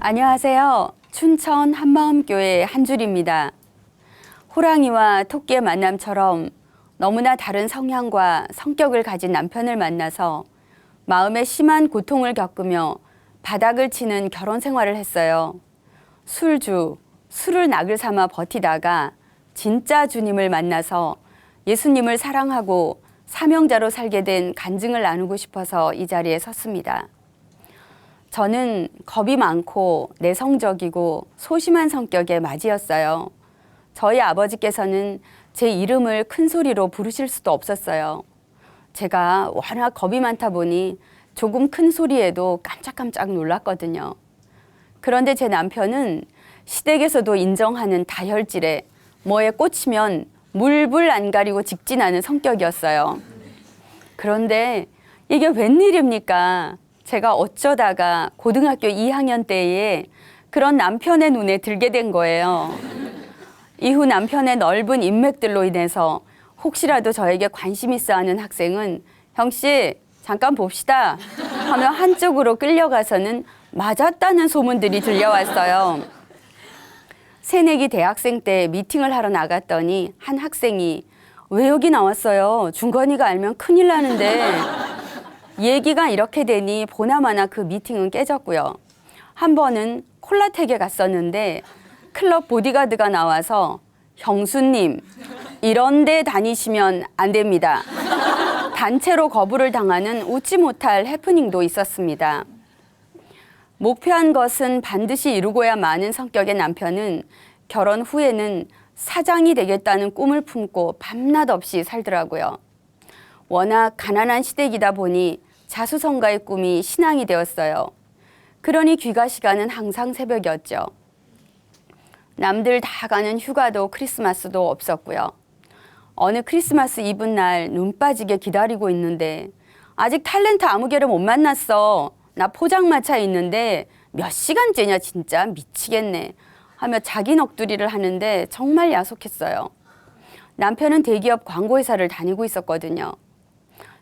안녕하세요. 춘천 한마음교회 한줄입니다. 호랑이와 토끼의 만남처럼 너무나 다른 성향과 성격을 가진 남편을 만나서 마음에 심한 고통을 겪으며 바닥을 치는 결혼 생활을 했어요. 술을 낙을 삼아 버티다가 진짜 주님을 만나서 예수님을 사랑하고 사명자로 살게 된 간증을 나누고 싶어서 이 자리에 섰습니다. 저는 겁이 많고 내성적이고 소심한 성격의 맏이었어요. 저희 아버지께서는 제 이름을 큰 소리로 부르실 수도 없었어요. 제가 워낙 겁이 많다 보니 조금 큰 소리에도 깜짝깜짝 놀랐거든요. 그런데 제 남편은 시댁에서도 인정하는 다혈질에 뭐에 꽂히면 물불 안 가리고 직진하는 성격이었어요. 그런데 이게 웬일입니까? 제가 어쩌다가 고등학교 2학년 때에 그런 남편의 눈에 들게 된 거예요. 이후 남편의 넓은 인맥들로 인해서 혹시라도 저에게 관심 있어 하는 학생은 형씨 잠깐 봅시다 하며 한쪽으로 끌려가서는 맞았다는 소문들이 들려왔어요. 새내기 대학생 때 미팅을 하러 나갔더니 한 학생이 왜 여기 나왔어요? 준건이가 알면 큰일 나는데. 얘기가 이렇게 되니 보나마나 그 미팅은 깨졌고요. 한 번은 콜라텍에 갔었는데 클럽 보디가드가 나와서 형수님 이런 데 다니시면 안 됩니다. 단체로 거부를 당하는 웃지 못할 해프닝도 있었습니다. 목표한 것은 반드시 이루고야 마는 성격의 남편은 결혼 후에는 사장이 되겠다는 꿈을 품고 밤낮 없이 살더라고요. 워낙 가난한 시댁이다 보니 자수성가의 꿈이 신앙이 되었어요. 그러니 귀가 시간은 항상 새벽이었죠. 남들 다 가는 휴가도 크리스마스도 없었고요. 어느 크리스마스 이브 날 눈 빠지게 기다리고 있는데 아직 탤런트 아무 개를 못 만났어. 나 포장마차에 있는데 몇 시간째냐 진짜 미치겠네 하며 자기 넋두리를 하는데 정말 야속했어요. 남편은 대기업 광고회사를 다니고 있었거든요.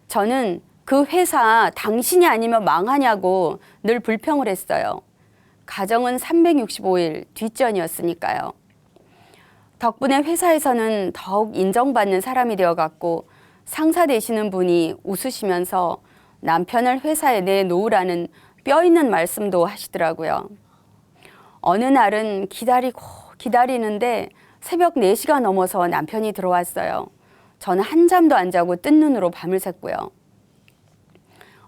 저는 그 회사 당신이 아니면 망하냐고 늘 불평을 했어요. 가정은 365일 뒷전이었으니까요. 덕분에 회사에서는 더욱 인정받는 사람이 되어갔고 상사 되시는 분이 웃으시면서 남편을 회사에 내놓으라는 뼈 있는 말씀도 하시더라고요. 어느 날은 기다리고 기다리는데 새벽 4시가 넘어서 남편이 들어왔어요. 저는 한잠도 안 자고 뜬 눈으로 밤을 샜고요.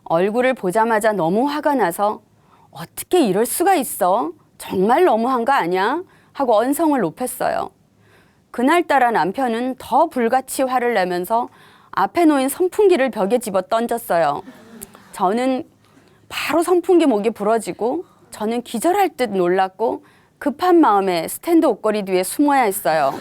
얼굴을 보자마자 너무 화가 나서 어떻게 이럴 수가 있어? 정말 너무한 거 아니야? 하고 언성을 높였어요. 그날따라 남편은 더 불같이 화를 내면서 앞에 놓인 선풍기를 벽에 집어 던졌어요. 저는 바로 선풍기 목이 부러지고 저는 기절할 듯 놀랐고 급한 마음에 스탠드 옷걸이 뒤에 숨어야 했어요.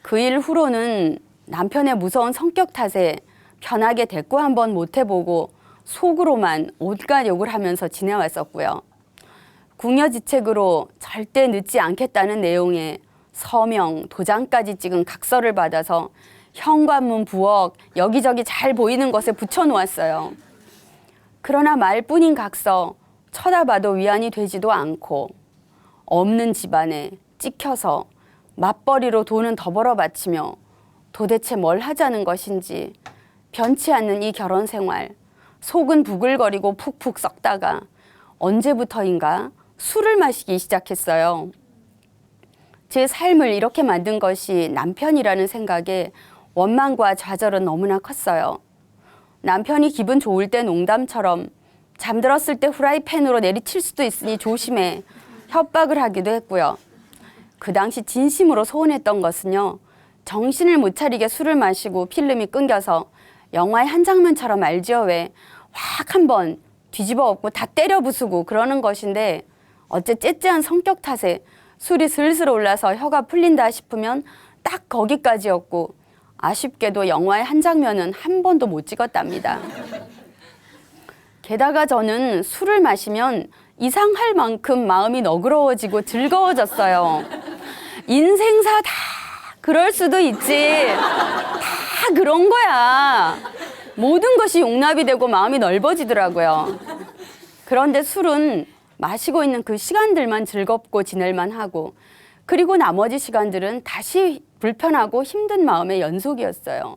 그 일 후로는 남편의 무서운 성격 탓에 편하게 대꾸 한번 못 해보고 속으로만 온갖 욕을 하면서 지내왔었고요. 궁여지책으로 절대 늦지 않겠다는 내용의 서명, 도장까지 찍은 각서를 받아서 현관문 부엌 여기저기 잘 보이는 것에 붙여놓았어요. 그러나 말뿐인 각서 쳐다봐도 위안이 되지도 않고 없는 집안에 찍혀서 맞벌이로 돈은 더 벌어 바치며 도대체 뭘 하자는 것인지 변치 않는 이 결혼 생활, 속은 부글거리고 푹푹 썩다가 언제부터인가 술을 마시기 시작했어요. 제 삶을 이렇게 만든 것이 남편이라는 생각에 원망과 좌절은 너무나 컸어요. 남편이 기분 좋을 때 농담처럼 잠들었을 때 후라이팬으로 내리칠 수도 있으니 조심해 협박을 하기도 했고요. 그 당시 진심으로 소원했던 것은요. 정신을 못 차리게 술을 마시고 필름이 끊겨서 영화의 한 장면처럼 알지요 왜 확 한번 뒤집어 엎고 다 때려 부수고 그러는 것인데 어째 째째한 성격 탓에 술이 슬슬 올라서 혀가 풀린다 싶으면 딱 거기까지였고 아쉽게도 영화의 한 장면은 한 번도 못 찍었답니다. 게다가 저는 술을 마시면 이상할 만큼 마음이 너그러워지고 즐거워졌어요. 인생사 다 그럴 수도 있지. 다 그런 거야. 모든 것이 용납이 되고 마음이 넓어지더라고요. 그런데 술은 마시고 있는 그 시간들만 즐겁고 지낼만 하고, 그리고 나머지 시간들은 다시 불편하고 힘든 마음의 연속이었어요.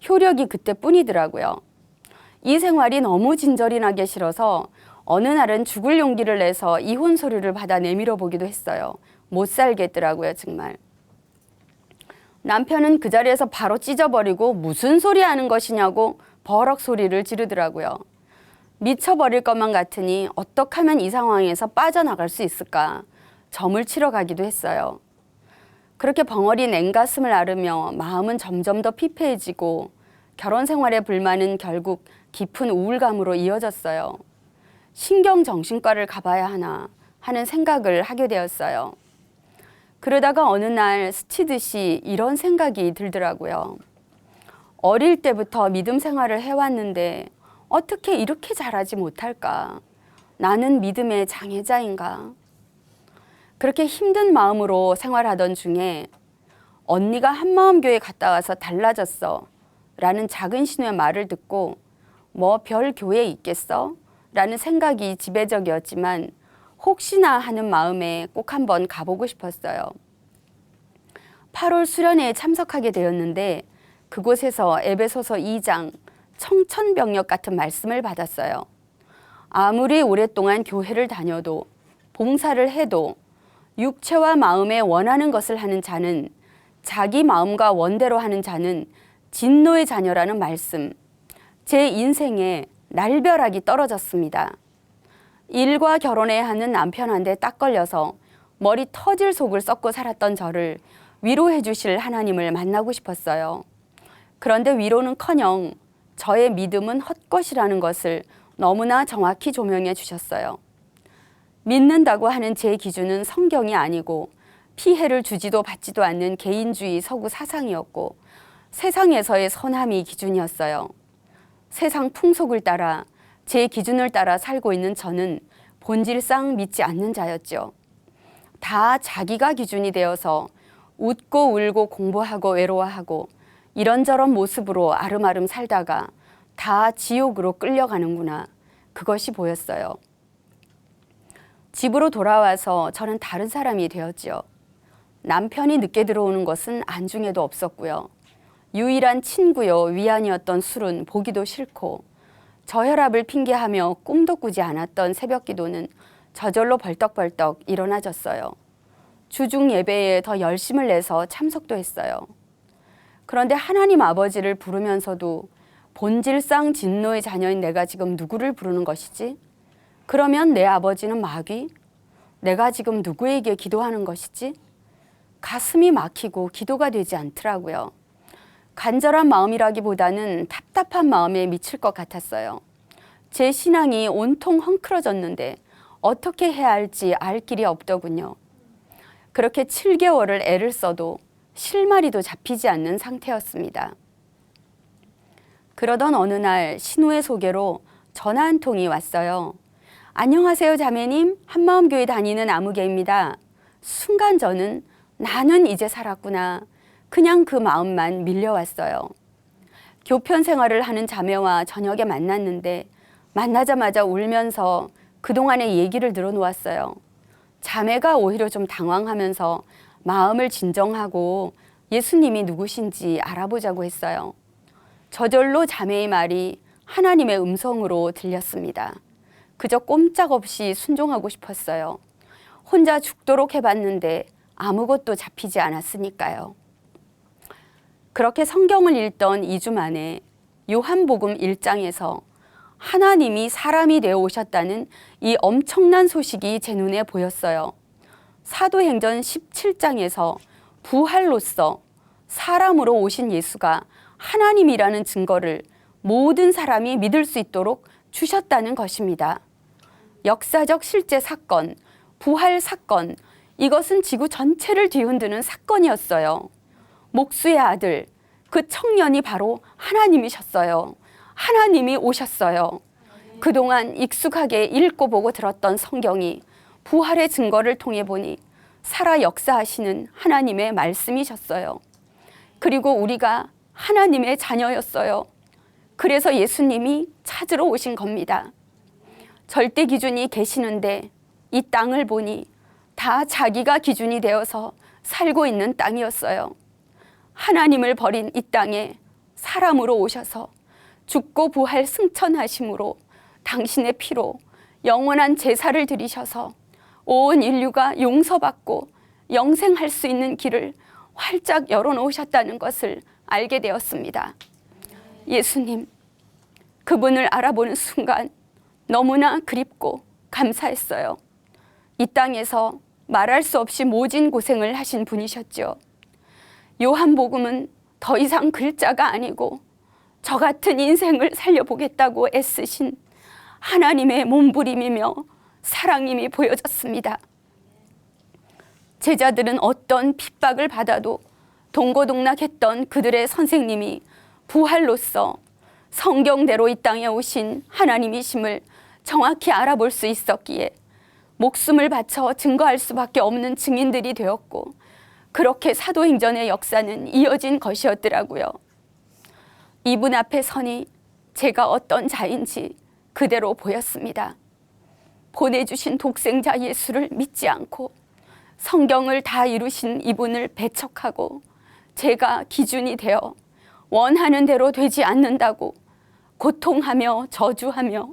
효력이 그때뿐이더라고요. 이 생활이 너무 진절이 나게 싫어서 어느 날은 죽을 용기를 내서 이혼 서류를 받아 내밀어 보기도 했어요. 못 살겠더라고요, 정말. 남편은 그 자리에서 바로 찢어버리고 무슨 소리 하는 것이냐고 버럭 소리를 지르더라고요. 미쳐버릴 것만 같으니 어떻게 하면 이 상황에서 빠져나갈 수 있을까 점을 치러 가기도 했어요. 그렇게 벙어리 냉가슴을 앓으며 마음은 점점 더 피폐해지고 결혼 생활의 불만은 결국 깊은 우울감으로 이어졌어요. 신경정신과를 가봐야 하나 하는 생각을 하게 되었어요. 그러다가 어느 날 스치듯이 이런 생각이 들더라고요. 어릴 때부터 믿음 생활을 해왔는데 어떻게 이렇게 잘하지 못할까? 나는 믿음의 장애자인가? 그렇게 힘든 마음으로 생활하던 중에 언니가 한마음교회 갔다 와서 달라졌어 라는 작은 신우의 말을 듣고 뭐 별 교회 있겠어? 라는 생각이 지배적이었지만 혹시나 하는 마음에 꼭 한번 가보고 싶었어요. 8월 수련회에 참석하게 되었는데 그곳에서 에베소서 2장 청천벽력 같은 말씀을 받았어요. 아무리 오랫동안 교회를 다녀도 봉사를 해도 육체와 마음에 원하는 것을 하는 자는 자기 마음과 원대로 하는 자는 진노의 자녀라는 말씀. 제 인생에 날벼락이 떨어졌습니다. 일과 결혼해야 하는 남편한테 딱 걸려서 머리 터질 속을 썩고 살았던 저를 위로해 주실 하나님을 만나고 싶었어요. 그런데 위로는커녕 저의 믿음은 헛것이라는 것을 너무나 정확히 조명해 주셨어요. 믿는다고 하는 제 기준은 성경이 아니고 피해를 주지도 받지도 않는 개인주의 서구 사상이었고 세상에서의 선함이 기준이었어요. 세상 풍속을 따라 제 기준을 따라 살고 있는 저는 본질상 믿지 않는 자였죠. 다 자기가 기준이 되어서 웃고 울고 공부하고 외로워하고 이런저런 모습으로 아름아름 살다가 다 지옥으로 끌려가는구나. 그것이 보였어요. 집으로 돌아와서 저는 다른 사람이 되었지요. 남편이 늦게 들어오는 것은 안중에도 없었고요. 유일한 친구요 위안이었던 술은 보기도 싫고 저혈압을 핑계하며 꿈도 꾸지 않았던 새벽 기도는 저절로 벌떡벌떡 일어나졌어요. 주중 예배에 더 열심을 내서 참석도 했어요. 그런데 하나님 아버지를 부르면서도 본질상 진노의 자녀인 내가 지금 누구를 부르는 것이지? 그러면 내 아버지는 마귀? 내가 지금 누구에게 기도하는 것이지? 가슴이 막히고 기도가 되지 않더라고요. 간절한 마음이라기보다는 답답한 마음에 미칠 것 같았어요. 제 신앙이 온통 헝클어졌는데 어떻게 해야 할지 알 길이 없더군요. 그렇게 7개월을 애를 써도 실마리도 잡히지 않는 상태였습니다. 그러던 어느 날 신우의 소개로 전화 한 통이 왔어요. 안녕하세요 자매님, 한마음교회 다니는 아무개입니다. 순간 저는 나는 이제 살았구나. 그냥 그 마음만 밀려왔어요. 교편 생활을 하는 자매와 저녁에 만났는데 만나자마자 울면서 그동안의 얘기를 늘어놓았어요. 자매가 오히려 좀 당황하면서 마음을 진정하고 예수님이 누구신지 알아보자고 했어요. 저절로 자매의 말이 하나님의 음성으로 들렸습니다. 그저 꼼짝없이 순종하고 싶었어요. 혼자 죽도록 해봤는데 아무것도 잡히지 않았으니까요. 그렇게 성경을 읽던 2주 만에 요한복음 1장에서 하나님이 사람이 되어 오셨다는 이 엄청난 소식이 제 눈에 보였어요. 사도행전 17장에서 부활로서 사람으로 오신 예수가 하나님이라는 증거를 모든 사람이 믿을 수 있도록 주셨다는 것입니다. 역사적 실제 사건, 부활 사건, 이것은 지구 전체를 뒤흔드는 사건이었어요. 목수의 아들, 그 청년이 바로 하나님이셨어요. 하나님이 오셨어요. 그동안 익숙하게 읽고 보고 들었던 성경이 부활의 증거를 통해 보니 살아 역사하시는 하나님의 말씀이셨어요. 그리고 우리가 하나님의 자녀였어요. 그래서 예수님이 찾으러 오신 겁니다. 절대 기준이 계시는데 이 땅을 보니 다 자기가 기준이 되어서 살고 있는 땅이었어요. 하나님을 버린 이 땅에 사람으로 오셔서 죽고 부활 승천하심으로 당신의 피로 영원한 제사를 드리셔서 온 인류가 용서받고 영생할 수 있는 길을 활짝 열어놓으셨다는 것을 알게 되었습니다. 예수님, 그분을 알아보는 순간 너무나 그립고 감사했어요. 이 땅에서 말할 수 없이 모진 고생을 하신 분이셨죠. 요한복음은 더 이상 글자가 아니고 저 같은 인생을 살려보겠다고 애쓰신 하나님의 몸부림이며 사랑임이 보여졌습니다. 제자들은 어떤 핍박을 받아도 동고동락했던 그들의 선생님이 부활로서 성경대로 이 땅에 오신 하나님이심을 정확히 알아볼 수 있었기에 목숨을 바쳐 증거할 수밖에 없는 증인들이 되었고, 그렇게 사도행전의 역사는 이어진 것이었더라고요. 이분 앞에 서니 제가 어떤 자인지 그대로 보였습니다. 보내주신 독생자 예수를 믿지 않고 성경을 다 이루신 이분을 배척하고 제가 기준이 되어 원하는 대로 되지 않는다고 고통하며 저주하며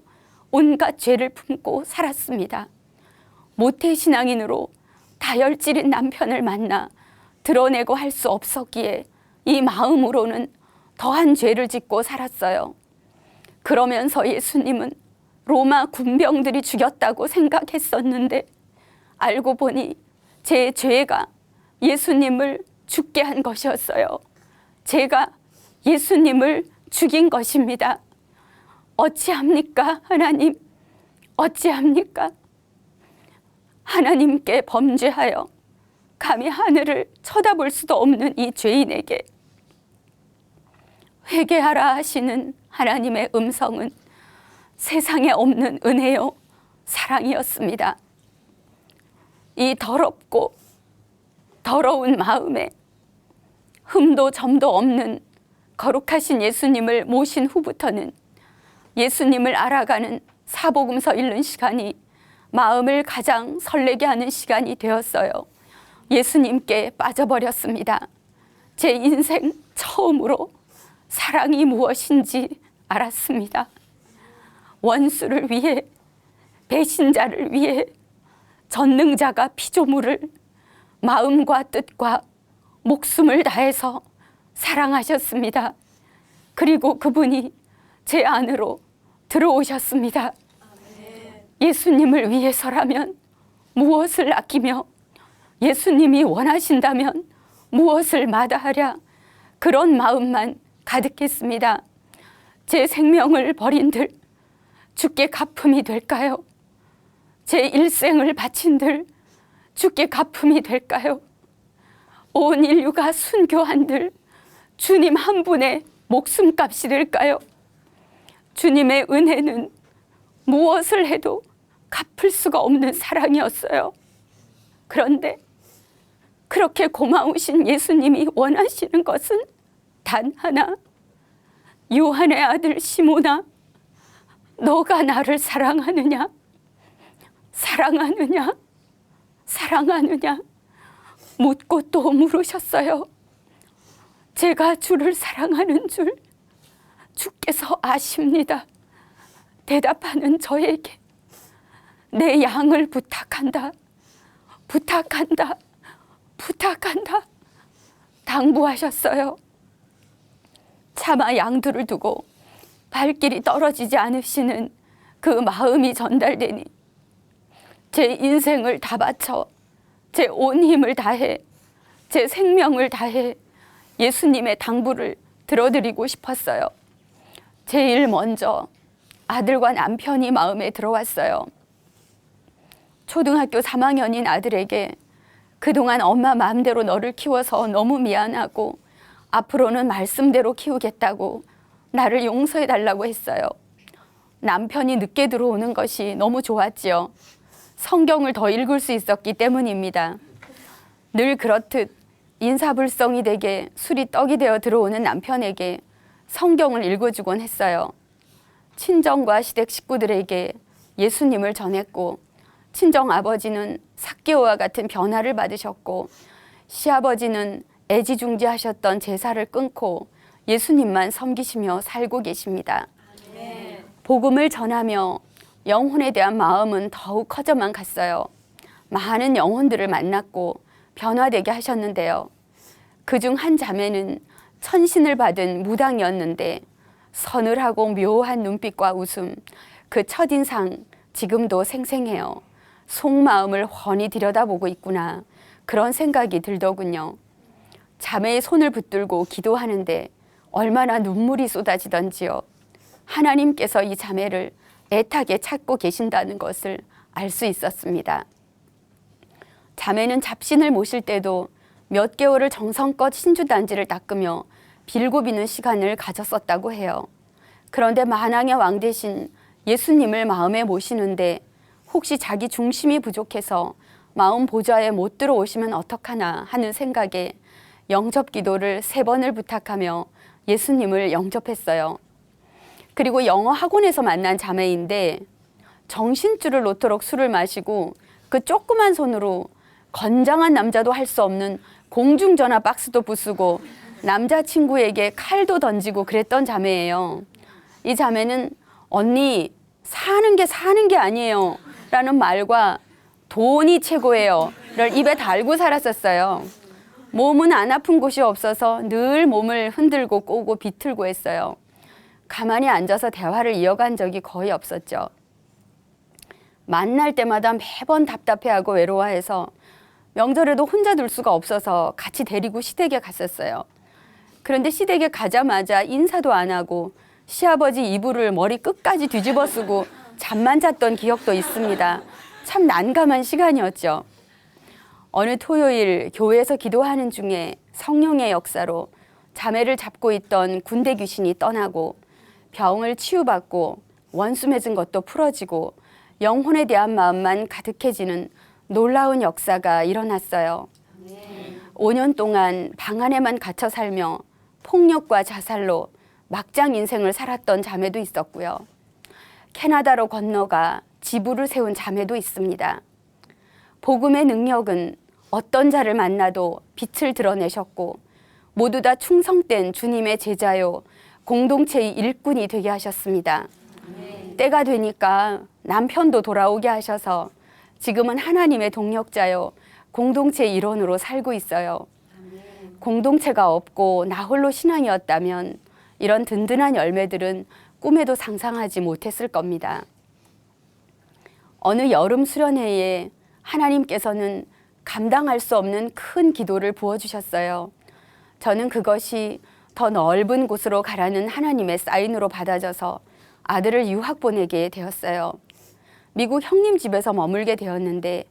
온갖 죄를 품고 살았습니다. 모태신앙인으로 다혈질인 남편을 만나 드러내고 할 수 없었기에 이 마음으로는 더한 죄를 짓고 살았어요. 그러면서 예수님은 로마 군병들이 죽였다고 생각했었는데 알고 보니 제 죄가 예수님을 죽게 한 것이었어요. 제가 예수님을 죽인 것입니다. 어찌합니까, 하나님? 어찌합니까? 하나님께 범죄하여 감히 하늘을 쳐다볼 수도 없는 이 죄인에게 회개하라 하시는 하나님의 음성은 세상에 없는 은혜요 사랑이었습니다. 이 더럽고 더러운 마음에 흠도 점도 없는 거룩하신 예수님을 모신 후부터는 예수님을 알아가는 사복음서 읽는 시간이 마음을 가장 설레게 하는 시간이 되었어요. 예수님께 빠져버렸습니다. 제 인생 처음으로 사랑이 무엇인지 알았습니다. 원수를 위해, 배신자를 위해 전능자가 피조물을 마음과 뜻과 목숨을 다해서 사랑하셨습니다. 그리고 그분이 제 안으로 들어오셨습니다. 예수님을 위해서라면 무엇을 아끼며 예수님이 원하신다면 무엇을 마다하랴, 그런 마음만 가득했습니다. 제 생명을 버린들 주께 갚음이 될까요? 제 일생을 바친들 주께 갚음이 될까요? 온 인류가 순교한들 주님 한 분의 목숨값이 될까요? 주님의 은혜는 무엇을 해도 갚을 수가 없는 사랑이었어요. 그런데 그렇게 고마우신 예수님이 원하시는 것은 단 하나, 요한의 아들 시몬아, 너가 나를 사랑하느냐? 사랑하느냐? 사랑하느냐? 묻고 또 물으셨어요. 제가 주를 사랑하는 줄 주께서 아십니다. 대답하는 저에게 내 양을 부탁한다, 부탁한다, 부탁한다 당부하셨어요. 차마 양들을 두고 발길이 떨어지지 않으시는 그 마음이 전달되니 제 인생을 다 바쳐 제 온 힘을 다해 제 생명을 다해 예수님의 당부를 들어드리고 싶었어요. 제일 먼저 아들과 남편이 마음에 들어왔어요. 초등학교 3학년인 아들에게 그동안 엄마 마음대로 너를 키워서 너무 미안하고 앞으로는 말씀대로 키우겠다고 나를 용서해달라고 했어요. 남편이 늦게 들어오는 것이 너무 좋았지요. 성경을 더 읽을 수 있었기 때문입니다. 늘 그렇듯 인사불성이 되게 술이 떡이 되어 들어오는 남편에게 성경을 읽어주곤 했어요. 친정과 시댁 식구들에게 예수님을 전했고 친정 아버지는 삭개오와 같은 변화를 받으셨고 시아버지는 애지중지하셨던 제사를 끊고 예수님만 섬기시며 살고 계십니다. 복음을 전하며 영혼에 대한 마음은 더욱 커져만 갔어요. 많은 영혼들을 만났고 변화되게 하셨는데요. 그중 한 자매는 천신을 받은 무당이었는데 서늘하고 묘한 눈빛과 웃음, 그 첫인상 지금도 생생해요. 속마음을 훤히 들여다보고 있구나, 그런 생각이 들더군요. 자매의 손을 붙들고 기도하는데 얼마나 눈물이 쏟아지던지요. 하나님께서 이 자매를 애타게 찾고 계신다는 것을 알 수 있었습니다. 자매는 잡신을 모실 때도 몇 개월을 정성껏 신주단지를 닦으며 빌고 비는 시간을 가졌었다고 해요. 그런데 만왕의 왕 대신 예수님을 마음에 모시는데 혹시 자기 중심이 부족해서 마음 보좌에 못 들어오시면 어떡하나 하는 생각에 영접 기도를 3번을 부탁하며 예수님을 영접했어요. 그리고 영어 학원에서 만난 자매인데 정신줄을 놓도록 술을 마시고 그 조그만 손으로 건장한 남자도 할 수 없는 공중전화 박스도 부수고 남자친구에게 칼도 던지고 그랬던 자매예요. 이 자매는 언니 사는 게 아니에요 라는 말과 돈이 최고예요 를 입에 달고 살았었어요. 몸은 안 아픈 곳이 없어서 늘 몸을 흔들고 꼬고 비틀고 했어요. 가만히 앉아서 대화를 이어간 적이 거의 없었죠. 만날 때마다 매번 답답해하고 외로워해서 명절에도 혼자 둘 수가 없어서 같이 데리고 시댁에 갔었어요. 그런데 시댁에 가자마자 인사도 안 하고 시아버지 이불을 머리 끝까지 뒤집어 쓰고 잠만 잤던 기억도 있습니다. 참 난감한 시간이었죠. 어느 토요일 교회에서 기도하는 중에 성령의 역사로 자매를 잡고 있던 군대 귀신이 떠나고 병을 치유받고 원수 맺은 것도 풀어지고 영혼에 대한 마음만 가득해지는 놀라운 역사가 일어났어요. 5년 동안 방 안에만 갇혀 살며 폭력과 자살로 막장 인생을 살았던 자매도 있었고요. 캐나다로 건너가 지부를 세운 자매도 있습니다. 복음의 능력은 어떤 자를 만나도 빛을 드러내셨고 모두 다 충성된 주님의 제자요 공동체의 일꾼이 되게 하셨습니다. 때가 되니까 남편도 돌아오게 하셔서 지금은 하나님의 동력자요 공동체의 일원으로 살고 있어요. 공동체가 없고 나 홀로 신앙이었다면 이런 든든한 열매들은 꿈에도 상상하지 못했을 겁니다. 어느 여름 수련회에 하나님께서는 감당할 수 없는 큰 기도를 부어주셨어요. 저는 그것이 더 넓은 곳으로 가라는 하나님의 사인으로 받아져서 아들을 유학 보내게 되었어요. 미국 형님 집에서 머물게 되었는데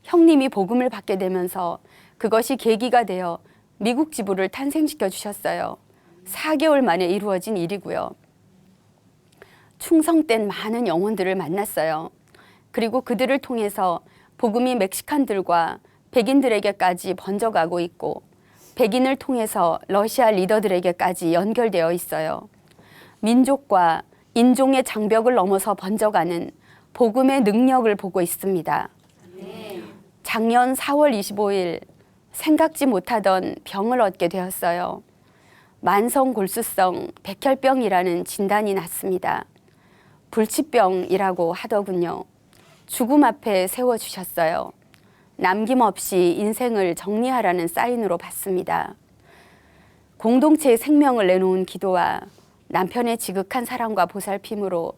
형님이 복음을 받게 되면서 그것이 계기가 되어 미국 지부를 탄생시켜 주셨어요. 4개월 만에 이루어진 일이고요. 충성된 많은 영혼들을 만났어요. 그리고 그들을 통해서 복음이 멕시칸들과 백인들에게까지 번져가고 있고 백인을 통해서 러시아 리더들에게까지 연결되어 있어요. 민족과 인종의 장벽을 넘어서 번져가는 복음의 능력을 보고 있습니다. 작년 4월 25일 생각지 못하던 병을 얻게 되었어요. 만성골수성 백혈병이라는 진단이 났습니다. 불치병이라고 하더군요. 죽음 앞에 세워주셨어요. 남김없이 인생을 정리하라는 사인으로 받습니다. 공동체의 생명을 내놓은 기도와 남편의 지극한 사랑과 보살핌으로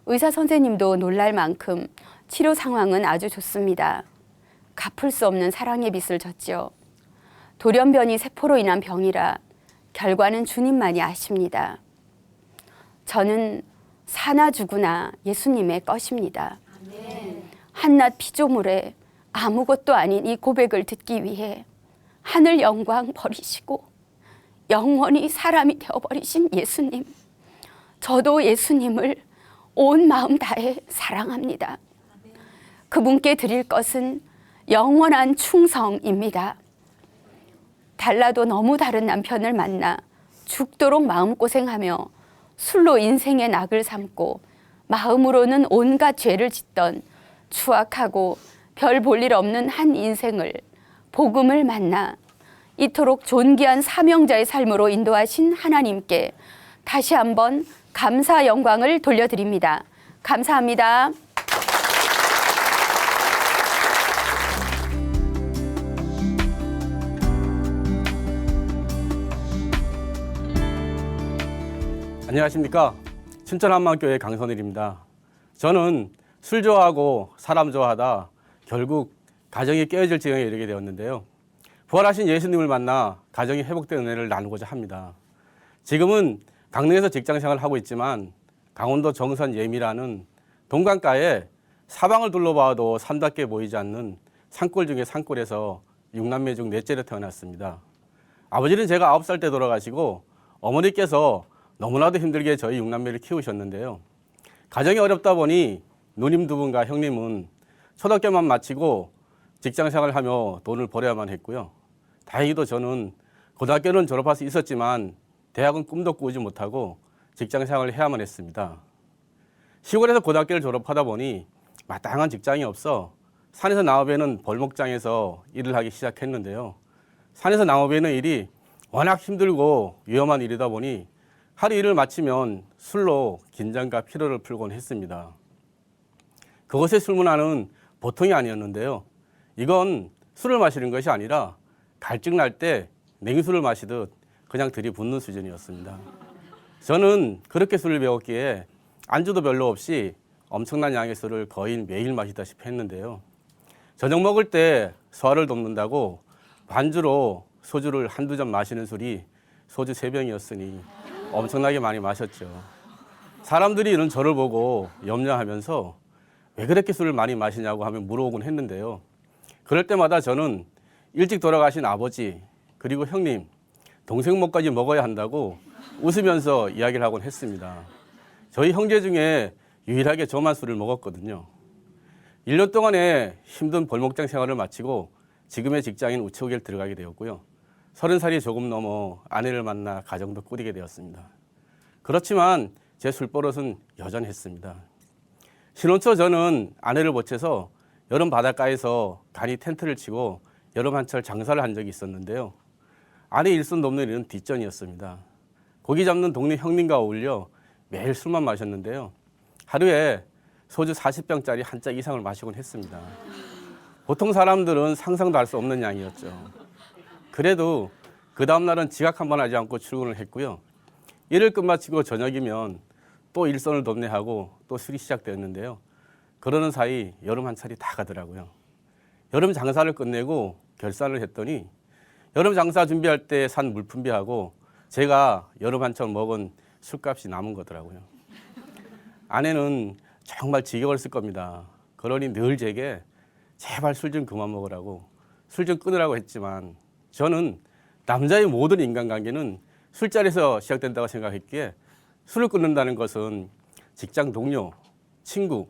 의사 선생님도 놀랄 만큼 치료 상황은 아주 좋습니다. 갚을 수 없는 사랑의 빚을 졌죠. 돌연변이 세포로 인한 병이라 결과는 주님만이 아십니다. 저는 사나 죽으나 예수님의 것입니다. 한낱 피조물에 아무것도 아닌 이 고백을 듣기 위해 하늘 영광 버리시고 영원히 사람이 되어버리신 예수님. 저도 예수님을 온 마음 다해 사랑합니다. 그분께 드릴 것은 영원한 충성입니다. 달라도 너무 다른 남편을 만나 죽도록 마음고생하며 술로 인생의 낙을 삼고 마음으로는 온갖 죄를 짓던 추악하고 별 볼 일 없는 한 인생을 복음을 만나 이토록 존귀한 사명자의 삶으로 인도하신 하나님께 다시 한번 감사 영광을 돌려드립니다. 감사합니다. 안녕하십니까. 춘천한마음교회 강선일입니다. 저는 술 좋아하고 사람 좋아하다 결국 가정이 깨어질 지경에 이르게 되었는데요. 부활하신 예수님을 만나 가정이 회복된 은혜를 나누고자 합니다. 지금은 강릉에서 직장생활을 하고 있지만 강원도 정선 예미라는 동강가에 사방을 둘러봐도 산답게 보이지 않는 산골 중에 산골에서 6남매 중 넷째로 태어났습니다. 아버지는 제가 9살 때 돌아가시고 어머니께서 너무나도 힘들게 저희 6남매를 키우셨는데요. 가정이 어렵다 보니 누님 2분과 형님은 초등학교만 마치고 직장생활을 하며 돈을 벌어야만 했고요. 다행히도 저는 고등학교는 졸업할 수 있었지만 대학은 꿈도 꾸지 못하고 직장생활을 해야만 했습니다. 시골에서 고등학교를 졸업하다 보니 마땅한 직장이 없어 산에서 나무베는 벌목장에서 일을 하기 시작했는데요. 산에서 나무베는 일이 워낙 힘들고 위험한 일이다 보니 하루 일을 마치면 술로 긴장과 피로를 풀곤 했습니다. 그곳의 술 문화는 보통이 아니었는데요. 이건 술을 마시는 것이 아니라 갈증 날 때 냉수를 마시듯 그냥 들이붓는 수준이었습니다. 저는 그렇게 술을 배웠기에 안주도 별로 없이 엄청난 양의 술을 거의 매일 마시다시피 했는데요. 저녁 먹을 때 소화를 돕는다고 반주로 소주를 한두 잔 마시는 술이 소주 3병이었으니 엄청나게 많이 마셨죠. 사람들이 이런 저를 보고 염려하면서 왜 그렇게 술을 많이 마시냐고 하면 물어오곤 했는데요. 그럴 때마다 저는 일찍 돌아가신 아버지 그리고 형님, 동생 목까지 먹어야 한다고 웃으면서 이야기를 하곤 했습니다. 저희 형제 중에 유일하게 저만 술을 먹었거든요. 1년 동안의 힘든 벌목장 생활을 마치고 지금의 직장인 우체국에 들어가게 되었고요. 30살이 조금 넘어 아내를 만나 가정도 꾸리게 되었습니다. 그렇지만 제 술버릇은 여전했습니다. 신혼 초 저는 아내를 보채서 여름 바닷가에서 간이 텐트를 치고 여름 한철 장사를 한 적이 있었는데요. 아내 일손 돕는 일은 뒷전이었습니다. 고기 잡는 동네 형님과 어울려 매일 술만 마셨는데요. 하루에 소주 40병짜리 한 짝 이상을 마시곤 했습니다. 보통 사람들은 상상도 할 수 없는 양이었죠. 그래도 그 다음날은 지각 한번 하지 않고 출근을 했고요. 일을 끝마치고 저녁이면 또 일손을 돕네 하고 또 술이 시작되었는데요. 그러는 사이 여름 한철이 다 가더라고요. 여름 장사를 끝내고 결산을 했더니 여름 장사 준비할 때 산 물품비하고 제가 여름 한철 먹은 술값이 남은 거더라고요. 아내는 정말 지겨웠을 겁니다. 그러니 늘 제게 제발 술 좀 그만 먹으라고 술 좀 끊으라고 했지만 저는 남자의 모든 인간관계는 술자리에서 시작된다고 생각했기에 술을 끊는다는 것은 직장 동료, 친구,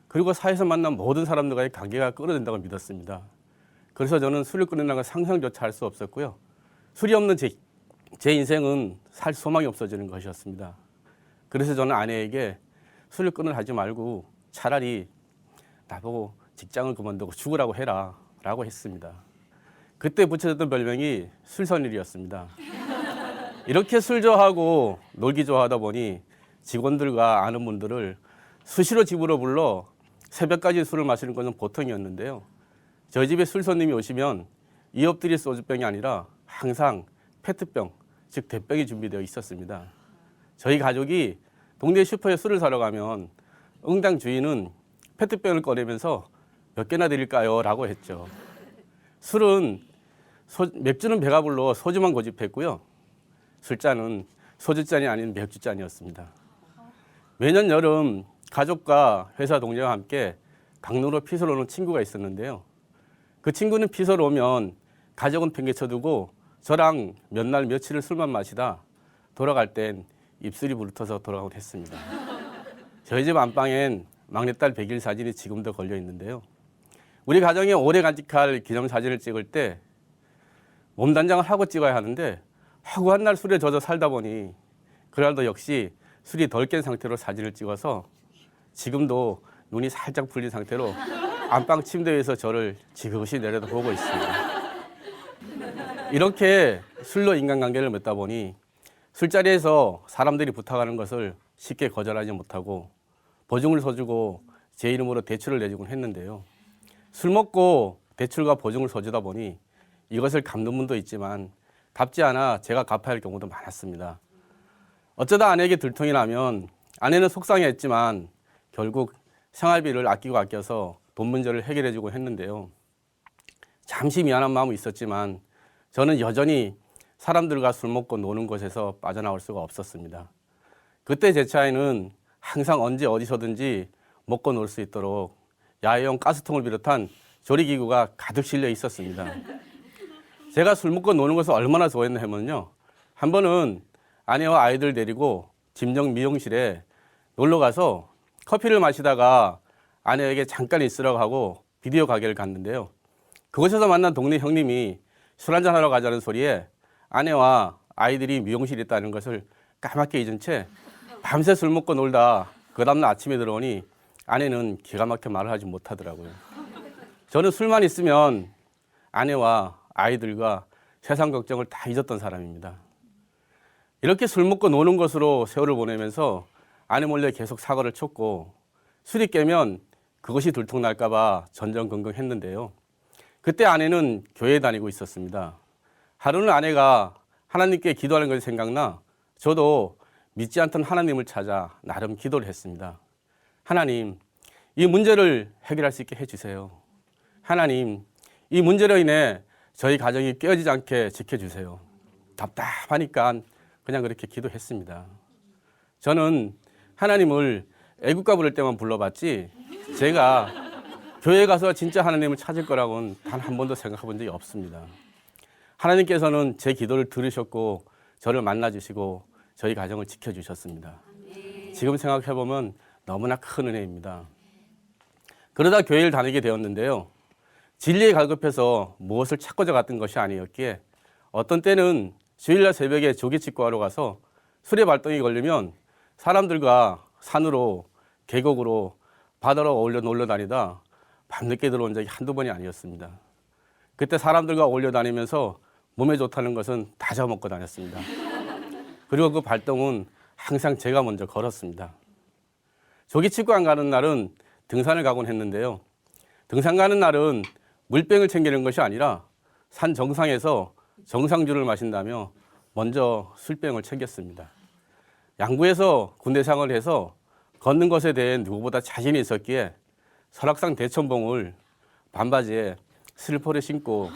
그리고 사회에서 만난 모든 사람들과의 관계가 끊어진다고 믿었습니다. 그래서 저는 술을 끊는다는 걸 상상조차 할 수 없었고요. 술이 없는 제 인생은 살 소망이 없어지는 것이었습니다. 그래서 저는 아내에게 술을 끊으려 하지 말고 차라리 나보고 직장을 그만두고 죽으라고 해라 라고 했습니다. 그때 붙여졌던 별명이 술선일이었습니다. 이렇게 술 좋아하고 놀기 좋아하다 보니 직원들과 아는 분들을 수시로 집으로 불러 새벽까지 술을 마시는 것은 보통이었는데요. 저희 집에 술 손님이 오시면 이 엎드릴 소주병이 아니라 항상 페트병, 즉 대병이 준비되어 있었습니다. 저희 가족이 동네 슈퍼에 술을 사러 가면 응당 주인은 페트병을 꺼내면서 몇 개나 드릴까요? 라고 했죠. 맥주는 배가 불러 소주만 고집했고요. 술잔은 소주잔이 아닌 맥주잔이었습니다. 매년 여름 가족과 회사 동료와 함께 강릉으로 피서로 오는 친구가 있었는데요. 그 친구는 피서로 오면 가족은 팽개쳐두고 저랑 몇 날 며칠을 술만 마시다 돌아갈 땐 입술이 부르터서 돌아가곤 했습니다. 저희 집 안방엔 막내딸 100일 사진이 지금도 걸려 있는데요. 우리 가정에 오래 간직할 기념사진을 찍을 때 몸단장을 하고 찍어야 하는데 허구한 날 술에 젖어 살다 보니 그날도 역시 술이 덜 깬 상태로 사진을 찍어서 지금도 눈이 살짝 풀린 상태로 안방 침대에서 저를 지그시 내려다보고 있습니다. 이렇게 술로 인간관계를 맺다 보니 술자리에서 사람들이 부탁하는 것을 쉽게 거절하지 못하고 보증을 서주고 제 이름으로 대출을 내주곤 했는데요. 술 먹고 대출과 보증을 서주다 보니 이것을 갚는 분도 있지만 갚지 않아 제가 갚아야 할 경우도 많았습니다. 어쩌다 아내에게 들통이 나면 아내는 속상해했지만 결국 생활비를 아껴서 돈 문제를 해결해주고 했는데요. 잠시 미안한 마음은 있었지만 저는 여전히 사람들과 술 먹고 노는 곳에서 빠져나올 수가 없었습니다. 그때 제 차에는 항상 언제 어디서든지 먹고 놀 수 있도록 야외용 가스통을 비롯한 조리기구가 가득 실려 있었습니다. 제가 술 먹고 노는 것을 얼마나 좋아했나 하면요. 한 번은 아내와 아이들 데리고 짐정 미용실에 놀러 가서 커피를 마시다가 아내에게 잠깐 있으라고 하고 비디오 가게를 갔는데요. 그곳에서 만난 동네 형님이 술 한잔 하러 가자는 소리에 아내와 아이들이 미용실에 있다는 것을 까맣게 잊은 채 밤새 술 먹고 놀다 그 다음날 아침에 들어오니 아내는 기가 막혀 말을 하지 못하더라고요. 저는 술만 있으면 아내와 아이들과 세상 걱정을 다 잊었던 사람입니다. 이렇게 술 먹고 노는 것으로 세월을 보내면서 아내 몰래 계속 사고를 쳤고 술이 깨면 그것이 들통날까 봐 전전긍긍했는데요. 그때 아내는 교회에 다니고 있었습니다. 하루는 아내가 하나님께 기도하는 것이 생각나 저도 믿지 않던 하나님을 찾아 나름 기도를 했습니다. 하나님, 이 문제를 해결할 수 있게 해주세요. 하나님, 이 문제로 인해 저희 가정이 깨어지지 않게 지켜주세요. 답답하니까 그냥 그렇게 기도했습니다. 저는 하나님을 애국가 부를 때만 불러봤지 제가 교회에 가서 진짜 하나님을 찾을 거라고는 단 한 번도 생각해 본 적이 없습니다. 하나님께서는 제 기도를 들으셨고 저를 만나주시고 저희 가정을 지켜주셨습니다. 지금 생각해보면 너무나 큰 은혜입니다. 그러다 교회를 다니게 되었는데요. 진리에 갈급해서 무엇을 찾고자 갔던 것이 아니었기에 어떤 때는 주일날 새벽에 조기치과하러 가서 술에 발동이 걸리면 사람들과 산으로 계곡으로 바다로 어울려 놀러 다니다 밤늦게 들어온 적이 한두 번이 아니었습니다. 그때 사람들과 어울려 다니면서 몸에 좋다는 것은 다 잡아먹고 다녔습니다. 그리고 그 발동은 항상 제가 먼저 걸었습니다. 조기치과 안 가는 날은 등산을 가곤 했는데요. 등산 가는 날은 물병을 챙기는 것이 아니라 산 정상에서 정상주를 마신다며 먼저 술병을 챙겼습니다. 양구에서 군대 생활을 해서 걷는 것에 대해 누구보다 자신이 있었기에 설악산 대천봉을 반바지에 슬리퍼를 신고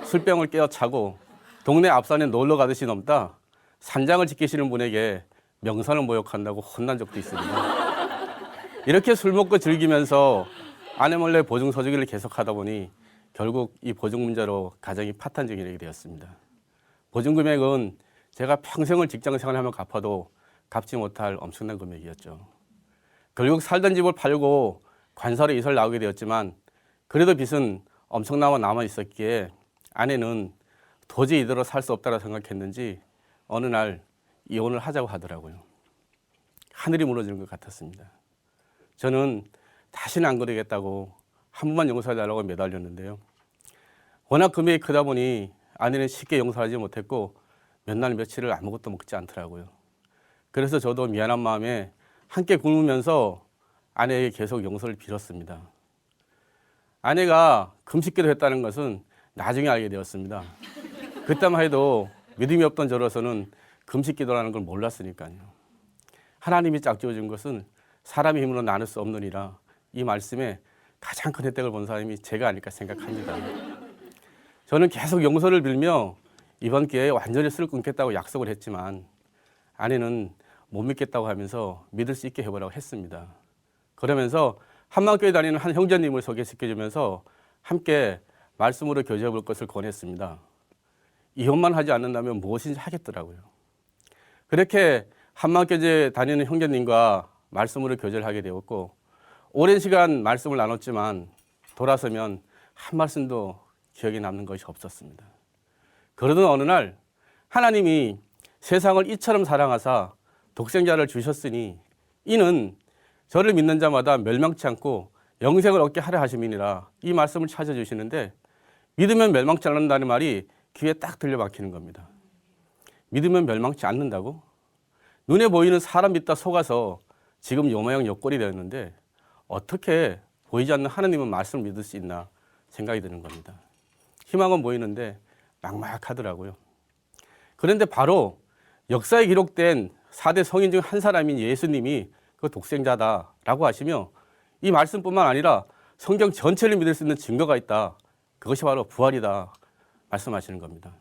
술병을 깨어 차고 동네 앞산에 놀러 가듯이 넘다 산장을 지키시는 분에게 명산을 모욕한다고 혼난 적도 있습니다. 이렇게 술 먹고 즐기면서 아내 몰래 보증 서주기를 계속하다 보니 결국 이 보증 문제로 가정이 파탄적이 되게 되었습니다. 보증 금액은 제가 평생을 직장 생활하며 갚아도 갚지 못할 엄청난 금액이었죠. 결국 살던 집을 팔고 관사로 이사를 나오게 되었지만 그래도 빚은 엄청나게 남아 있었기에 아내는 도저히 이대로 살 수 없다고 생각했는지 어느 날 이혼을 하자고 하더라고요. 하늘이 무너지는 것 같았습니다. 저는 다시는 안 그러겠다고 한 번만 용서해달라고 매달렸는데요. 워낙 금액이 크다 보니 아내는 쉽게 용서하지 못했고 몇 날 며칠을 아무것도 먹지 않더라고요. 그래서 저도 미안한 마음에 함께 굶으면서 아내에게 계속 용서를 빌었습니다. 아내가 금식기도 했다는 것은 나중에 알게 되었습니다. 그때만 해도 믿음이 없던 저로서는 금식기도라는 걸 몰랐으니까요. 하나님이 짝지어준 것은 사람의 힘으로 나눌 수 없느니라 이 말씀에 가장 큰 혜택을 본 사람이 제가 아닐까 생각합니다. 저는 계속 용서를 빌며 이번 기회에 완전히 술을 끊겠다고 약속을 했지만 아내는 못 믿겠다고 하면서 믿을 수 있게 해보라고 했습니다. 그러면서 한마음교회 다니는 한 형제님을 소개시켜주면서 함께 말씀으로 교제해 볼 것을 권했습니다. 이혼만 하지 않는다면 무엇인지 하겠더라고요. 그렇게 한마음교회 다니는 형제님과 말씀으로 교제를 하게 되었고 오랜 시간 말씀을 나눴지만 돌아서면 한 말씀도 기억에 남는 것이 없었습니다. 그러던 어느 날 하나님이 세상을 이처럼 사랑하사 독생자를 주셨으니 이는 저를 믿는 자마다 멸망치 않고 영생을 얻게 하려 하심이니라. 이 말씀을 찾아주시는데 믿으면 멸망치 않는다는 말이 귀에 딱 들려 박히는 겁니다. 믿으면 멸망치 않는다고? 눈에 보이는 사람 믿다 속아서 지금 요 모양 요 꼴이 되었는데 어떻게 보이지 않는 하나님은 말씀을 믿을 수 있나 생각이 드는 겁니다. 희망은 보이는데 막막하더라고요. 그런데 바로 역사에 기록된 4대 성인 중 한 사람인 예수님이 그 독생자다라고 하시며 이 말씀뿐만 아니라 성경 전체를 믿을 수 있는 증거가 있다. 그것이 바로 부활이다 말씀하시는 겁니다.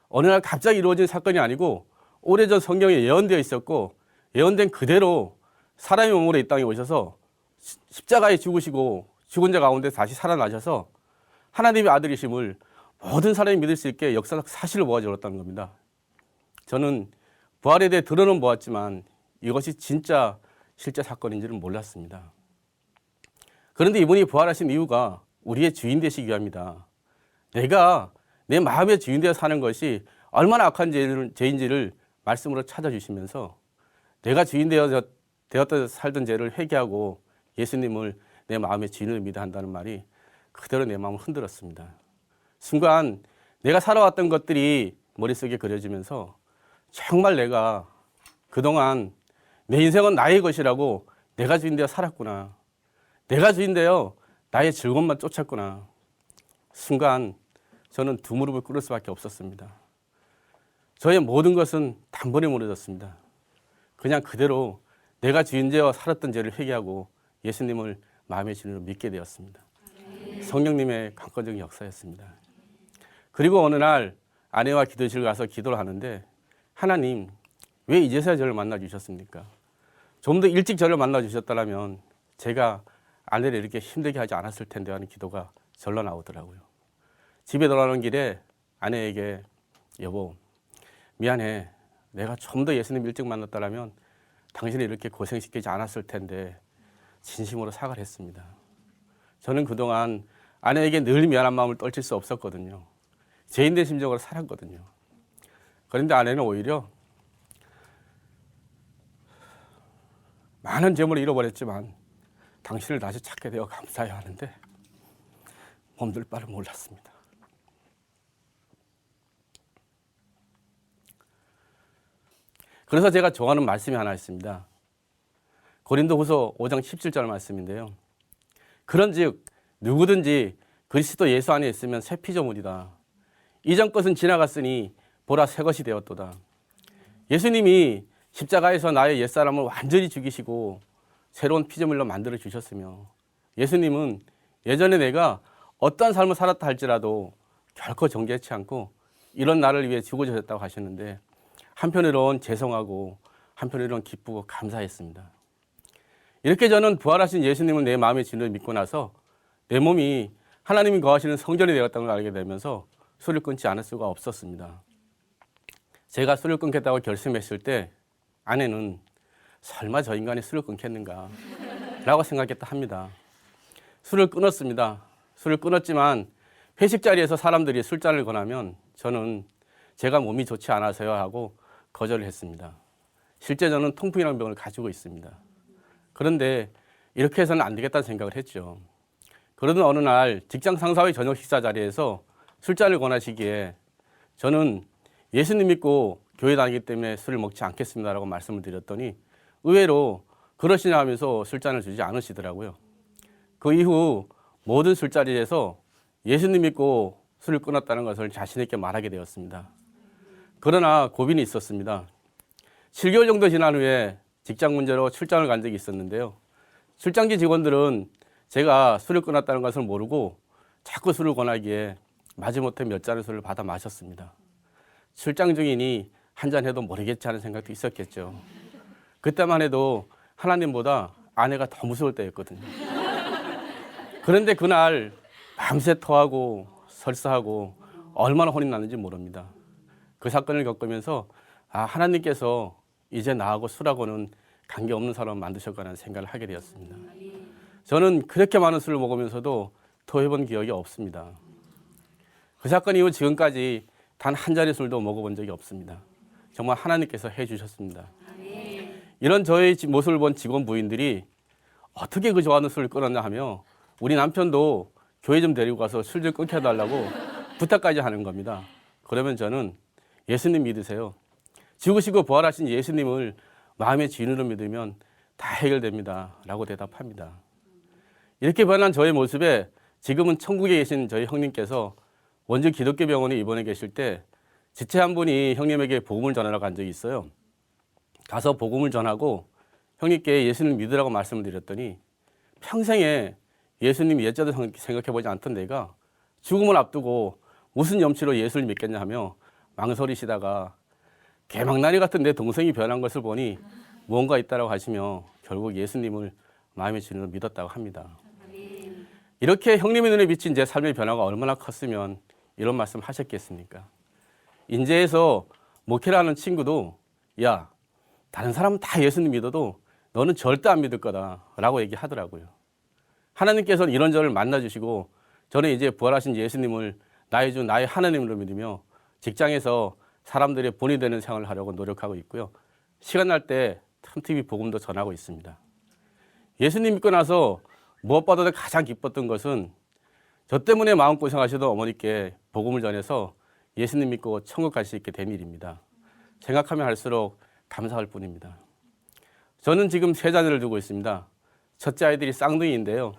어느 날 갑자기 이루어진 사건이 아니고 오래전 성경에 예언되어 있었고 예언된 그대로 사람의 몸으로 이 땅에 오셔서 십자가에 죽으시고 죽은 자 가운데 다시 살아나셔서 하나님의 아들이심을 모든 사람이 믿을 수 있게 역사적 사실을 모아주었다는 겁니다. 저는 부활에 대해 들어는 보았지만 이것이 진짜 실제 사건인지는 몰랐습니다. 그런데 이분이 부활하신 이유가 우리의 주인 되시기 위함이다. 내가 내 마음의 주인 되어 사는 것이 얼마나 악한 죄인지를 말씀으로 찾아주시면서 내가 주인 되었던 살던 죄를 회개하고 예수님을 내 마음의 주인을 믿어야 한다는 말이 그대로 내 마음을 흔들었습니다. 순간 내가 살아왔던 것들이 머릿속에 그려지면서 정말 내가 그동안 내 인생은 나의 것이라고 내가 주인 되어 살았구나. 내가 주인 되어 나의 즐거움만 쫓았구나. 순간 저는 두 무릎을 꿇을 수밖에 없었습니다. 저의 모든 것은 단번에 무너졌습니다. 그냥 그대로 내가 주인 되어 살았던 죄를 회개하고 예수님을 마음의 주인으로 믿게 되었습니다. 성령님의 강권적인 역사였습니다. 그리고 어느 날 아내와 기도실 가서 기도를 하는데 하나님 왜 이제서야 저를 만나 주셨습니까? 좀 더 일찍 저를 만나 주셨다면 제가 아내를 이렇게 힘들게 하지 않았을 텐데 하는 기도가 절로 나오더라고요. 집에 돌아오는 길에 아내에게 여보 미안해. 내가 좀 더 예수님 일찍 만났다면 당신을 이렇게 고생시키지 않았을 텐데 진심으로 사과를 했습니다. 저는 그동안 아내에게 늘 미안한 마음을 떨칠 수 없었거든요. 죄인된 심정으로 살았거든요. 그런데 아내는 오히려 많은 재물을 잃어버렸지만 당신을 다시 찾게 되어 감사해야 하는데 몸둘 바를 몰랐습니다. 그래서 제가 좋아하는 말씀이 하나 있습니다. 고린도후서 5장 17절 말씀인데요. 그런즉 누구든지 그리스도 예수 안에 있으면 새 피조물이다. 이전 것은 지나갔으니 보라 새 것이 되었도다. 예수님이 십자가에서 나의 옛사람을 완전히 죽이시고 새로운 피조물로 만들어 주셨으며 예수님은 예전에 내가 어떠한 삶을 살았다 할지라도 결코 정죄치 않고 이런 나를 위해 죽어주셨다고 하셨는데 한편으로는 죄송하고 한편으로는 기쁘고 감사했습니다. 이렇게 저는 부활하신 예수님을 내 마음의 주인으로 믿고 나서 내 몸이 하나님이 거하시는 성전이 되었다는 걸 알게 되면서 술을 끊지 않을 수가 없었습니다. 제가 술을 끊겠다고 결심했을 때 아내는 설마 저 인간이 술을 끊겠는가 라고 생각했다 합니다. 술을 끊었습니다. 술을 끊었지만 회식 자리에서 사람들이 술잔을 권하면 저는 제가 몸이 좋지 않아서요 하고 거절을 했습니다. 실제 저는 통풍이라는 병을 가지고 있습니다. 그런데 이렇게 해서는 안 되겠다는 생각을 했죠. 그러던 어느 날 직장 상사의 저녁 식사 자리에서 술잔을 권하시기에 저는 예수님 믿고 교회 다니기 때문에 술을 먹지 않겠습니다라고 말씀을 드렸더니 의외로 그러시냐 하면서 술잔을 주지 않으시더라고요. 그 이후 모든 술자리에서 예수님 믿고 술을 끊었다는 것을 자신 있게 말하게 되었습니다. 그러나 고민이 있었습니다. 7개월 정도 지난 후에 직장 문제로 출장을 간 적이 있었는데요. 출장지 직원들은 제가 술을 끊었다는 것을 모르고 자꾸 술을 권하기에 마지못해 몇 잔의 술을 받아 마셨습니다. 출장 중이니 한잔 해도 모르겠지 하는 생각도 있었겠죠. 그때만 해도 하나님보다 아내가 더 무서울 때였거든요. 그런데 그날 밤새 토하고 설사하고 얼마나 혼이 났는지 모릅니다. 그 사건을 겪으면서 하나님께서 이제 나하고 술하고는 관계없는 사람을 만드셨구나 생각을 하게 되었습니다. 저는 그렇게 많은 술을 먹으면서도 토해본 기억이 없습니다. 그 사건 이후 지금까지 단 한 잔의 술도 먹어본 적이 없습니다. 정말 하나님께서 해주셨습니다. 이런 저의 모습을 본 직원 부인들이 어떻게 그 좋아하는 술을 끊었냐 하며 우리 남편도 교회 좀 데리고 가서 술 좀 끊겨달라고 부탁까지 하는 겁니다. 그러면 저는 예수님 믿으세요. 죽으시고 부활하신 예수님을 마음의 진으로 믿으면 다 해결됩니다. 라고 대답합니다. 이렇게 변한 저의 모습에 지금은 천국에 계신 저희 형님께서 원주 기독교 병원에 입원해 계실 때 지체 한 분이 형님에게 복음을 전하러 간 적이 있어요. 가서 복음을 전하고 형님께 예수님 믿으라고 말씀을 드렸더니 평생에 예수님 예자도 생각해보지 않던 내가 죽음을 앞두고 무슨 염치로 예수를 믿겠냐 하며 망설이시다가 개망나니 같은 내 동생이 변한 것을 보니 무언가 있다라고 하시며 결국 예수님을 마음의 진으로 믿었다고 합니다. 이렇게 형님의 눈에 비친 제 삶의 변화가 얼마나 컸으면 이런 말씀 하셨겠습니까? 인제에서 목회를 하는 친구도 야, 다른 사람은 다 예수님 믿어도 너는 절대 안 믿을 거다라고 얘기하더라고요. 하나님께서는 이런 저를 만나주시고 저는 이제 부활하신 예수님을 나의 주 나의 하나님으로 믿으며 직장에서 사람들의 본이 되는 생활을 하려고 노력하고 있고요. 시간 날 때 틈틈이 복음도 전하고 있습니다. 예수님 믿고 나서 무엇보다도 가장 기뻤던 것은 저 때문에 마음고생하시던 어머니께 복음을 전해서 예수님 믿고 천국 갈 수 있게 된 일입니다. 생각하면 할수록 감사할 뿐입니다. 저는 지금 3자녀를 두고 있습니다. 첫째 아이들이 쌍둥이인데요.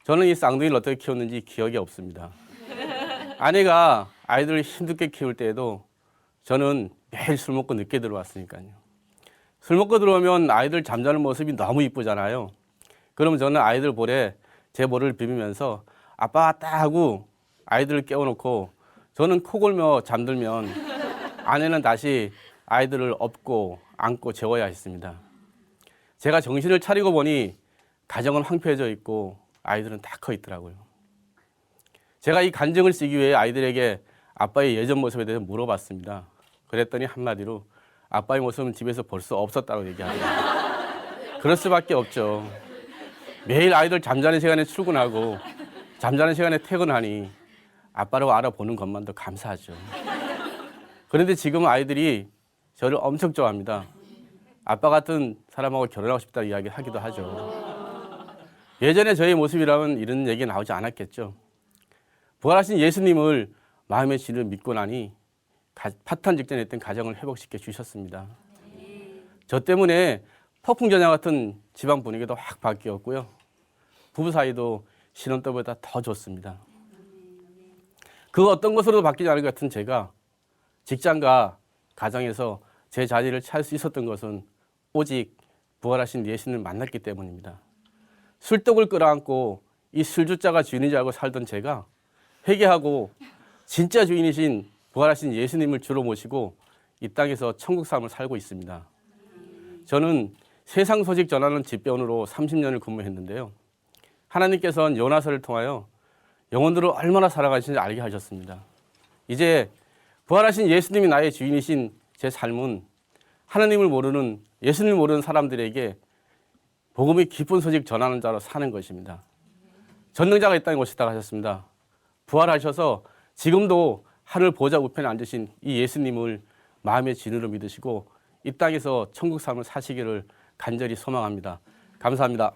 저는 이 쌍둥이를 어떻게 키웠는지 기억이 없습니다. 아내가 아이들을 힘들게 키울 때에도 저는 매일 술 먹고 늦게 들어왔으니까요. 술 먹고 들어오면 아이들 잠자는 모습이 너무 이쁘잖아요. 그럼 저는 아이들 볼에 제 볼을 비비면서 아빠 왔다 하고 아이들을 깨워놓고 저는 코 골며 잠들면 아내는 다시 아이들을 업고 안고 재워야 했습니다. 제가 정신을 차리고 보니 가정은 황폐해져 있고 아이들은 다 커 있더라고요. 제가 이 간증을 쓰기 위해 아이들에게 아빠의 예전 모습에 대해서 물어봤습니다. 그랬더니 한마디로 아빠의 모습은 집에서 볼 수 없었다고 얘기하더라고요. 그럴 수밖에 없죠. 매일 아이들 잠자는 시간에 출근하고 잠자는 시간에 퇴근하니 아빠라고 알아보는 것만도 감사하죠. 그런데 지금 아이들이 저를 엄청 좋아합니다. 아빠 같은 사람하고 결혼하고 싶다는 이야기를 하기도 하죠. 예전에 저의 모습이라면 이런 얘기 나오지 않았겠죠. 부활하신 예수님을 마음의 진을 믿고 나니 파탄 직전에 있던 가정을 회복시켜 주셨습니다. 저 때문에 폭풍전야 같은 집안 분위기도 확 바뀌었고요. 부부 사이도 신혼 때보다 더 좋습니다. 그 어떤 것으로도 바뀌지 않을 것 같은 제가 직장과 가정에서 제 자리를 찾을 수 있었던 것은 오직 부활하신 예수님을 만났기 때문입니다. 술독을 끌어안고 이 술주자가 주인인 줄 알고 살던 제가 회개하고 진짜 주인이신 부활하신 예수님을 주로 모시고 이 땅에서 천국 삶을 살고 있습니다. 저는 세상 소식 전하는 집배원으로 30년을 근무했는데요. 하나님께서는 요나서를 통하여 영혼들을 얼마나 사랑하시는지 알게 하셨습니다. 이제 부활하신 예수님이 나의 주인이신 제 삶은 하나님을 모르는 예수님을 모르는 사람들에게 복음의 기쁜 소식 전하는 자로 사는 것입니다. 전능자가 이 땅에 오셨다고 하셨습니다. 부활하셔서 지금도 하늘 보좌 우편에 앉으신 이 예수님을 마음의 진으로 믿으시고 이 땅에서 천국 삶을 사시기를 간절히 소망합니다. 감사합니다.